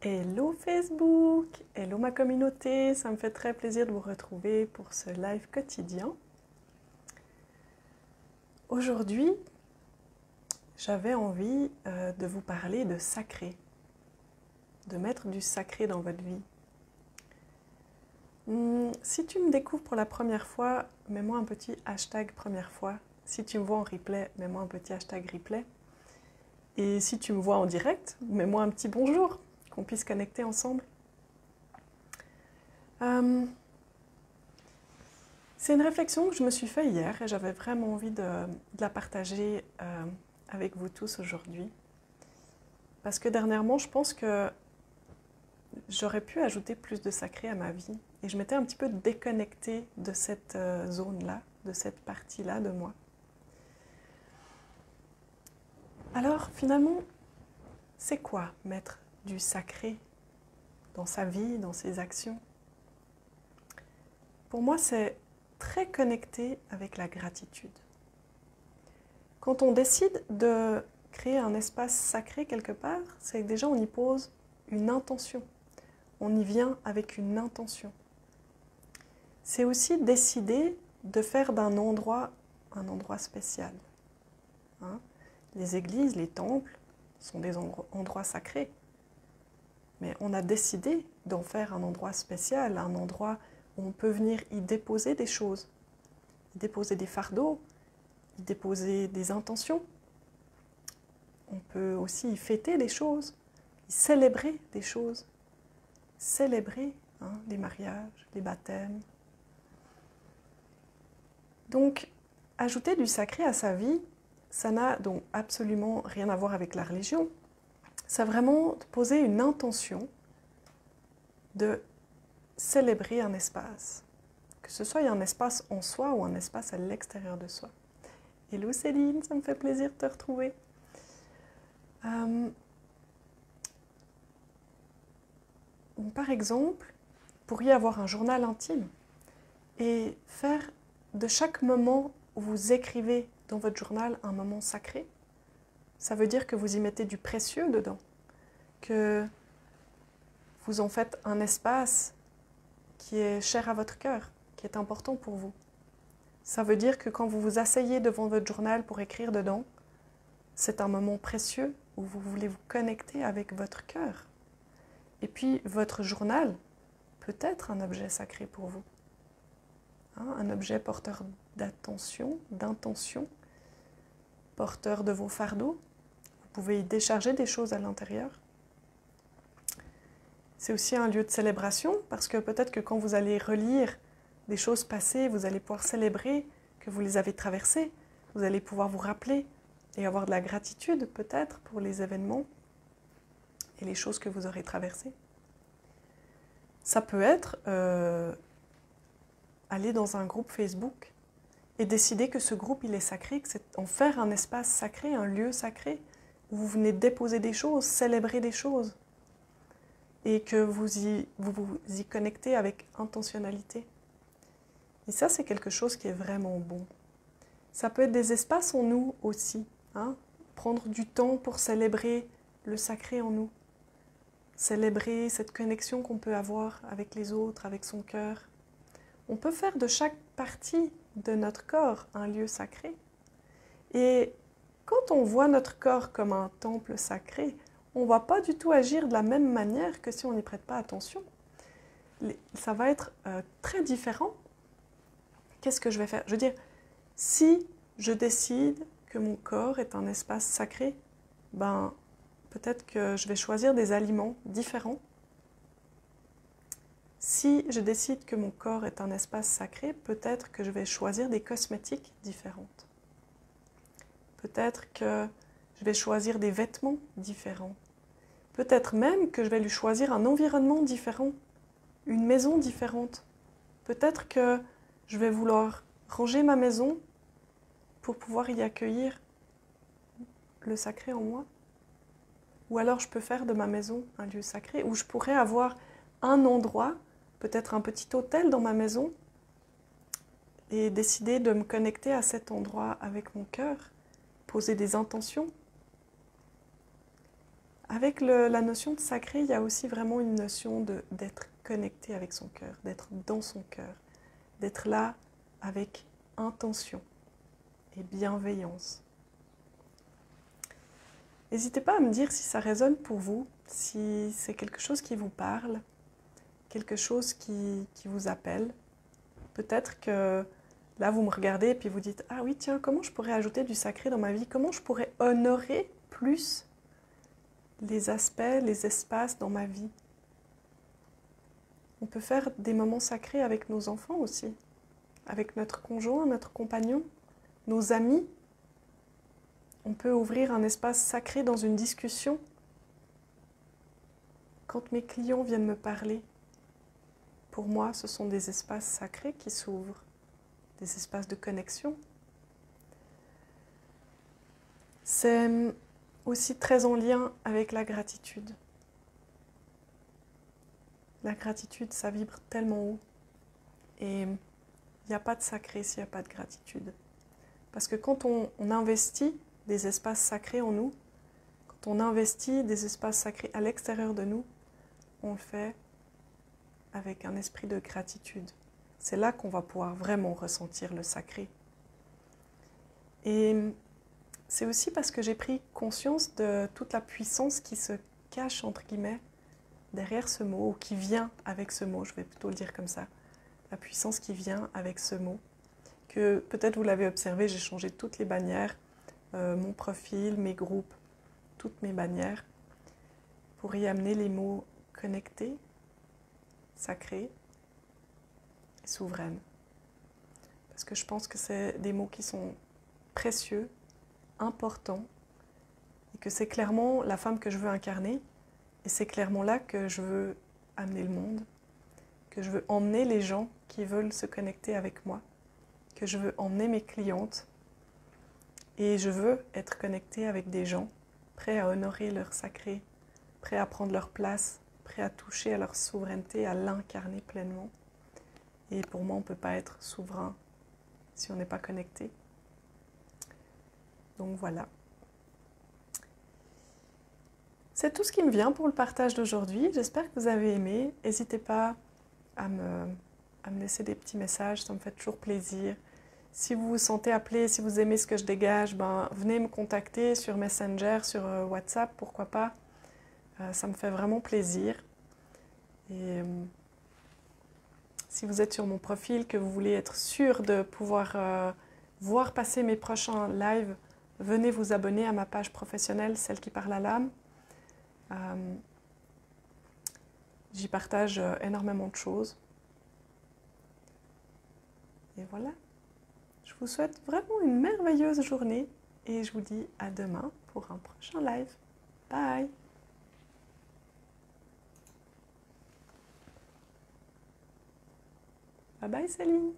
Hello Facebook, hello ma communauté, ça me fait très plaisir de vous retrouver pour ce live quotidien. Aujourd'hui, j'avais envie de vous parler de sacré, de mettre du sacré dans votre vie. Si tu me découvres pour la première fois, mets-moi un petit hashtag première fois. Si tu me vois en replay, mets-moi un petit hashtag replay. Et si tu me vois en direct, mets-moi un petit bonjour, qu'on puisse connecter ensemble. C'est une réflexion que je me suis faite hier et j'avais vraiment envie de la partager avec vous tous aujourd'hui. Parce que dernièrement, je pense que j'aurais pu ajouter plus de sacré à ma vie. Et je m'étais un petit peu déconnectée de cette zone-là, de cette partie-là de moi. Alors finalement, c'est quoi mettre du sacré dans sa vie, dans ses actions? Pour moi, c'est très connecté avec la gratitude. Quand on décide de créer un espace sacré quelque part, c'est que déjà on y pose une intention. On y vient avec une intention. C'est aussi décider de faire d'un endroit un endroit spécial. Les églises, les temples sont des endroits sacrés. Mais on a décidé d'en faire un endroit spécial, un endroit où on peut venir y déposer des choses, y déposer des fardeaux, y déposer des intentions. On peut aussi y fêter des choses, y célébrer des choses. Célébrer les mariages, les baptêmes. Donc, ajouter du sacré à sa vie, ça n'a donc absolument rien à voir avec la religion. C'est vraiment poser une intention de célébrer un espace. Que ce soit un espace en soi ou un espace à l'extérieur de soi. Hello Céline, ça me fait plaisir de te retrouver. Par exemple, vous pourriez avoir un journal intime et faire de chaque moment où vous écrivez dans votre journal un moment sacré. Ça veut dire que vous y mettez du précieux dedans, que vous en faites un espace qui est cher à votre cœur, qui est important pour vous. Ça veut dire que quand vous vous asseyez devant votre journal pour écrire dedans, c'est un moment précieux où vous voulez vous connecter avec votre cœur. Et puis, votre journal peut être un objet sacré pour vous. Un objet porteur d'attention, d'intention, porteur de vos fardeaux. Vous pouvez y décharger des choses à l'intérieur. C'est aussi un lieu de célébration, parce que peut-être que quand vous allez relire des choses passées, vous allez pouvoir célébrer que vous les avez traversées. Vous allez pouvoir vous rappeler et avoir de la gratitude peut-être pour les événements et les choses que vous aurez traversées. Ça peut être aller dans un groupe Facebook et décider que ce groupe il est sacré, que c'est en faire un espace sacré, un lieu sacré, où vous venez déposer des choses, célébrer des choses, et que vous y connectez avec intentionnalité. Et ça, c'est quelque chose qui est vraiment bon. Ça peut être des espaces en nous aussi, prendre du temps pour célébrer le sacré en nous, célébrer cette connexion qu'on peut avoir avec les autres, avec son cœur. On peut faire de chaque partie de notre corps un lieu sacré. Et quand on voit notre corps comme un temple sacré, on ne va pas du tout agir de la même manière que si on n'y prête pas attention. Ça va être très différent. Qu'est-ce que je vais faire? Je veux dire, si je décide que mon corps est un espace sacré, peut-être que je vais choisir des aliments différents. Si je décide que mon corps est un espace sacré, peut-être que je vais choisir des cosmétiques différentes. Peut-être que je vais choisir des vêtements différents. Peut-être même que je vais lui choisir un environnement différent, une maison différente. Peut-être que je vais vouloir ranger ma maison pour pouvoir y accueillir le sacré en moi. Ou alors je peux faire de ma maison un lieu sacré, où je pourrais avoir un endroit, peut-être un petit hôtel dans ma maison, et décider de me connecter à cet endroit avec mon cœur, poser des intentions, avec la notion de sacré, il y a aussi vraiment une notion d'être connecté avec son cœur, d'être dans son cœur, d'être là avec intention et bienveillance. N'hésitez pas à me dire si ça résonne pour vous, si c'est quelque chose qui vous parle, quelque chose qui vous appelle. Peut-être que là, vous me regardez et puis vous dites « Ah oui, tiens, comment je pourrais ajouter du sacré dans ma vie? Comment je pourrais honorer plus les aspects, les espaces dans ma vie ?» On peut faire des moments sacrés avec nos enfants aussi, avec notre conjoint, notre compagnon, nos amis. On peut ouvrir un espace sacré dans une discussion. Quand mes clients viennent me parler, pour moi, ce sont des espaces sacrés qui s'ouvrent, des espaces de connexion. C'est aussi très en lien avec la gratitude. La gratitude, ça vibre tellement haut. Et il n'y a pas de sacré s'il n'y a pas de gratitude. Parce que quand on investit des espaces sacrés en nous, quand on investit des espaces sacrés à l'extérieur de nous, on le fait avec un esprit de gratitude. C'est là qu'on va pouvoir vraiment ressentir le sacré. Et c'est aussi parce que j'ai pris conscience de toute la puissance qui se cache, entre guillemets, derrière ce mot, ou qui vient avec ce mot, je vais plutôt le dire comme ça. La puissance qui vient avec ce mot. Que peut-être vous l'avez observé, j'ai changé toutes les bannières, mon profil, mes groupes, toutes mes bannières, pour y amener les mots connectés, sacrés et souveraines. Parce que je pense que c'est des mots qui sont précieux, importants, et que c'est clairement la femme que je veux incarner, et c'est clairement là que je veux amener le monde, que je veux emmener les gens qui veulent se connecter avec moi, que je veux emmener mes clientes, et je veux être connectée avec des gens prêts à honorer leur sacré, prêts à prendre leur place, prêts à toucher à leur souveraineté, à l'incarner pleinement. Et pour moi, on ne peut pas être souverain si on n'est pas connecté. Donc voilà. C'est tout ce qui me vient pour le partage d'aujourd'hui. J'espère que vous avez aimé. N'hésitez pas à me laisser des petits messages, ça me fait toujours plaisir. Si vous vous sentez appelé, si vous aimez ce que je dégage, venez me contacter sur Messenger, sur WhatsApp, pourquoi pas. Ça me fait vraiment plaisir. Et si vous êtes sur mon profil, que vous voulez être sûr de pouvoir voir passer mes prochains lives, venez vous abonner à ma page professionnelle, celle qui parle à l'âme. J'y partage énormément de choses. Et voilà. Je vous souhaite vraiment une merveilleuse journée et je vous dis à demain pour un prochain live. Bye! Bye bye Céline!